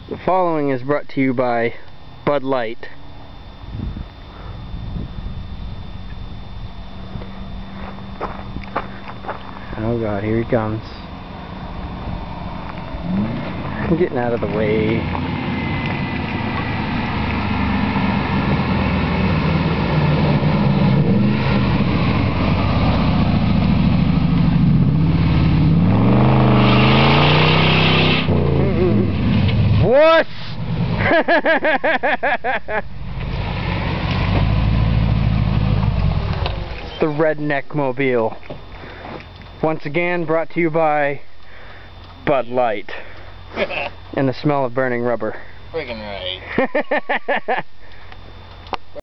The following is brought to you by Bud Light. Oh God, here he comes. I'm getting out of the way. What? The Redneck Mobile. Once again brought to you by Bud Light. And the smell of burning rubber. Friggin' right.